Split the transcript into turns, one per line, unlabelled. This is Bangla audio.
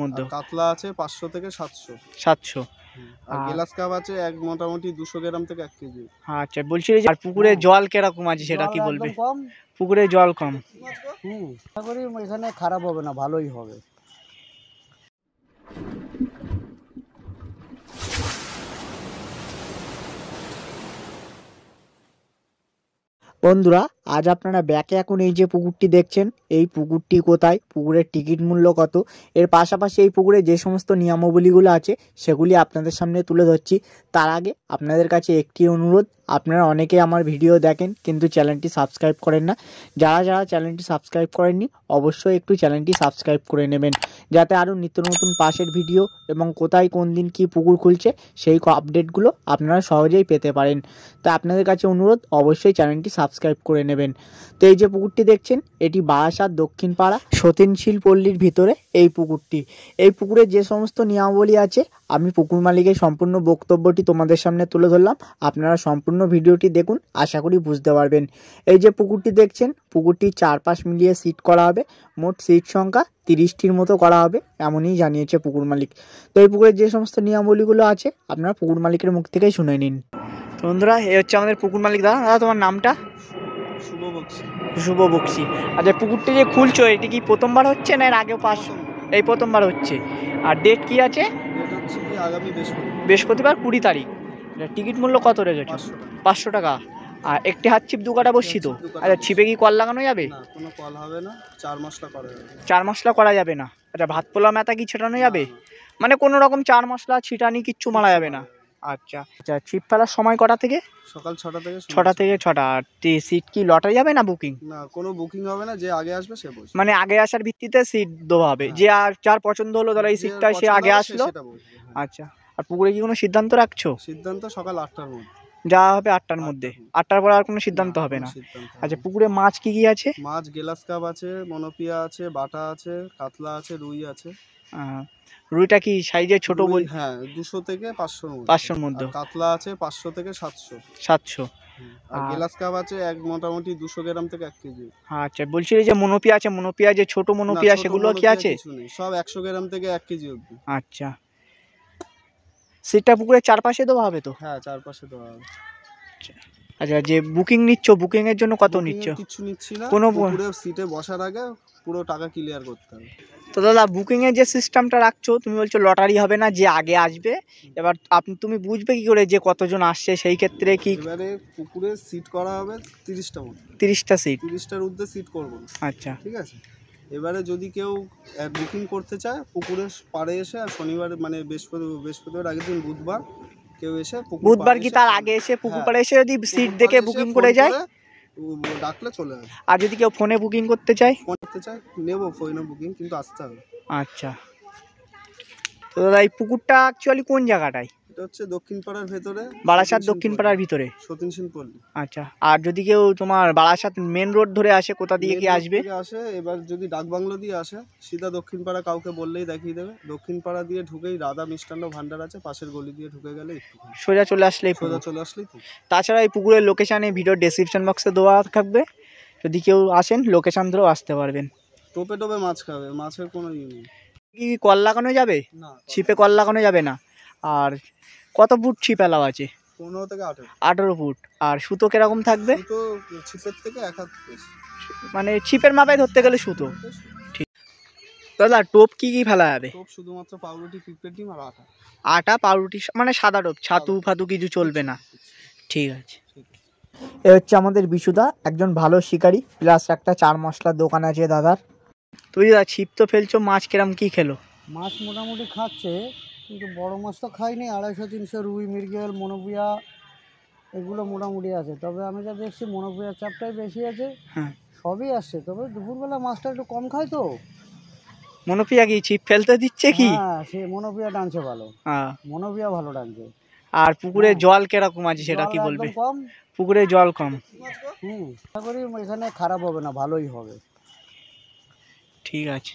মধ্যে।
কাতলা আছে 500 থেকে 700।
700।
আর গ্লাস কাপ আছে এক মোটামুটি 200 গ্রাম থেকে 1 কেজি।
আচ্ছা, বলছি যে আর পুকুরে জল কিরকম আছে সেটা কি বলবে?
কম,
পুকুরে জল কম।
আশা করি এখানে খারাপ হবে না, ভালোই হবে।
বন্ধুরা, আজ আপনারা ব্যাকে এখন এই যে পুকুরটি দেখছেন, এই পুকুরটি কোথায়, পুকুরের টিকিট মূল্য কত, এর পাশাপাশি এই পুকুরে যে সমস্ত নিয়মাবলীগুলো আছে সেগুলি আপনাদের সামনে তুলে ধরছি। তার আগে আপনাদের কাছে একটি অনুরোধ, আপনারা অনেকে আমার ভিডিও দেখেন কিন্তু চ্যানেলটি সাবস্ক্রাইব করেন না। যারা যারা চ্যানেলটি সাবস্ক্রাইব করেননি অবশ্যই একটু চ্যানেলটি সাবস্ক্রাইব করে নেবেন, যাতে আরও নিত্য নতুন পাশের ভিডিও এবং কোথায় কোন দিন কি পুকুর খুলছে সেই আপডেটগুলো আপনারা সহজেই পেতে পারেন। তাই আপনাদের কাছে অনুরোধ, অবশ্যই চ্যানেলটি সাবস্ক্রাইব করে নেবেন। তো এই যে পুকুরটি দেখছেন, এটি বারাসাত দক্ষিণ পাড়া সতীনশীল পল্লীর ভিতরে এই পুকুরটি। এই পুকুরে যে সমস্ত নিয়মাবলী আছে আমি পুকুর মালিকের সম্পূর্ণ বক্তব্যটি তোমাদের সামনে তুলে ধরলাম। আপনারা সম্পূর্ণ ভিডিওটি দেখুন, আশা করি বুঝতে পারবেন। এই যে পুকুরটি দেখছেন, পুকুরটির চারপাশ মিলিয়ে সিট করা হবে, মোট সিট সংখ্যা 30টির মতো করা হবে, এমনই জানিয়েছে পুকুর মালিক। তো এই পুকুরের যে সমস্ত নিয়মাবলীগুলো আছে আপনারা পুকুর মালিকের মুখ থেকেই শুনে নিন। বন্ধুরা, এই হচ্ছে আমাদের পুকুর মালিক। দাদা, তোমার নামটা?
শুভ বক্সি।
শুভ বক্সি। আচ্ছা, পুকুরটি যে খুলছো এটি কি প্রথমবার হচ্ছে না এর আগেও এই প্রথমবার হচ্ছে? আর ডেট কি আছে?
এটা হচ্ছে কি আগামী
বৃহস্পতিবার 20 তারিখ। টিকিট মূল্য কত রেখেছো? 500 টাকা। আর একটি হাত ছিপ 2 কাটা বসছি তো। আচ্ছা, ছিপে কি কল লাগানো যাবে?
না, কোনো কল হবে না, 4 মশলা করা যাবে।
4 মশলা করা যাবে না? আচ্ছা, ভাত পোলা মেথা কি ছেটানো যাবে? মানে কোনো রকম 4 মশলা ছিটানি কিচ্ছু মারা যাবে না? আচ্ছা আচ্ছা। ছিপ ফেলার সময় কটা থেকে?
সকাল 6টা থেকে
6টা থেকে 6টা। আর সিট কি লটারি যাবে না বুকিং?
না, কোনো বুকিং হবে না, যে আগে আসবে সে বসবে।
মানে আগে আসার ভিত্তিতে সিট দেওয়া হবে, যে আর যার পছন্দ হলো ধরো এই সিটটা সে আগে আসলো। আচ্ছা। আর পুকুরে কি কোনো সিদ্ধান্ত রাখছো?
সিদ্ধান্ত সকাল 8টার মধ্যে
যা হবে, 8টার মধ্যে। 8টার পর আর কোনো সিদ্ধান্ত হবে না? আচ্ছা, পুকুরে মাছ কি কি আছে?
মাছ গ্লাস কাপ আছে, মনোপিয়া আছে, বাটা আছে, কাতলা আছে, রুই আছে।
রুইটা কি সাইজে ছোট?
হ্যাঁ, 200 থেকে 500
500-র মধ্যে।
কাতলা আছে 500 থেকে 700।
700।
আর গ্লাস কাপ আছে এক মোটামুটি 200 গ্রাম থেকে 1 কেজি।
আচ্ছা, বলছি যে মনোপিয়া আছে, মনোপিয়া যে ছোট মনোপিয়া সেগুলো কি আছে?
সব 100 গ্রাম থেকে 1 কেজি অবধি।
আচ্ছা। সিটটা পুকুরের চারপাশে দেওয়া হবে তো?
হ্যাঁ, চারপাশে দেওয়া হবে।
আচ্ছা, যে বুকিং নিচ্ছ, বুকিং এর জন্য কত নিচ্ছ?
কিছু নিচ্ছি না,
কোনো
পুকুরে সিটে বসার আগে পুরো টাকা ক্লিয়ার করতে হবে।
তো দাদা, বুকিং এর যে সিস্টেমটা রাখছো, তুমি বলছো লটারি হবে না, যে আগে আসবে। এবার তুমি বুঝবে কি করে যে কতজন আসছে? সেই ক্ষেত্রে কি
এবারে পুকুরে সিট করা হবে 30টা মতো।
30টা সিট?
30টার ঊর্ধ্বে সিট করব না।
আচ্ছা,
ঠিক আছে। এবারে যদি কেউ বুকিং করতে চায় পুকুরের পাড়ে এসে, আর শনিবার মানে বৃহস্পতিবার আগের দিন বুধবার কেউ এসে
বুধবার কি তার আগে এসে পুকুর পাড়ে এসে যদি সিট দেখে বুকিং করে যায়,
ডাকলে চলে আসবে।
আর যদি কেউ ফোনে বুকিং করতে চায়
নেবো ফোনে বুকিং, কিন্তু আসতে হবে।
আচ্ছা। তো দাদা, এই পুকুরটা অ্যাকচুয়ালি কোন জায়গাটায়?
এটা হচ্ছে দক্ষিণ পাড়ার ভেতরে,
বারাসাত দক্ষিণ পাড়ার ভিতরে।
সতীনশীল পল্লী।
আচ্ছা। আর যদি কেউ তোমার বারাসাত মেন রোড ধরে আসে, কোথা দিয়ে কি আসবে?
এবার যদি ডাকবাংলো দিয়ে আসে, সিধা দক্ষিণ পাড়া কাউকে বললেই দেখিয়ে দেবে। দক্ষিণ পাড়া দিয়ে ঢুকেই রাধা মিষ্টান্ন ভান্ডার আছে, পাশের গলি দিয়ে ঢুকে গেলে
সোজা চলে আসলেই। তাছাড়া এই পুকুরের লোকেশান এই ভিডিও ডেসক্রিপশন বক্সে দেওয়া থাকবে, যদি কেউ আসেন লোকেশান ধরেও আসতে পারবেন।
টোপে টোপে মাছ খাবে, মাছের কোনো ইয়ে নেই।
কি কল লাগানো যাবে?
না,
ছিপে কল লাগানো যাবে না। আর কত ফুট ছিপ এলাও আছে?
15 থেকে
18 ফুট। আর সুতো কিরকম থাকবে?
ছিপের থেকে 1 হাত বেশি,
মানে ছিপের মাপায় ধরতে গেলে সুতো। ঠিক। দাদা, টোপ কি কি ফেলা যাবে?
টোপ শুধুমাত্র পাউরুটি, পিঁপড়ের ডিম আর আটা।
আটা, পাউরুটি, মানে সাদা টোপ, ছাতু ফাতু কিছু চলবে না? ঠিক আছে। এ হচ্ছে আমাদের বিশুদা, একজন ভালো শিকারী, প্লাস একটা 4 মশলার দোকান আছে দাদার। তুই দাদা ছিপ তো ফেলছো, মাছ কিরম কি খেলো?
মাছ মোটামুটি খাচ্ছে, কিন্তু বড় মাছ তো খাইনি। 250-300 রুই, মৃগেল, মনোপিয়া এগুলো মোটামুটি আছে। তবে আমি যা দেখছি মনোপিয়ার চাপটাই বেশি আছে।
হ্যাঁ,
সবই আসছে, তবে দুপুরবেলা মাছটা একটু কম খায় তো।
মনোপিয়া কি ছিপ ফেলতে দিচ্ছে কি?
হ্যাঁ, সে মনোপিয়া টানছে ভালো। হ্যাঁ, মনোপিয়া ভালো টানছে।
আর পুকুরে জল কিরকম আছে সেটা কি বলবে?
কম,
পুকুরে জল কম।
আশা করি এখানে খারাপ হবে না, ভালোই হবে।
ঠিক আছে।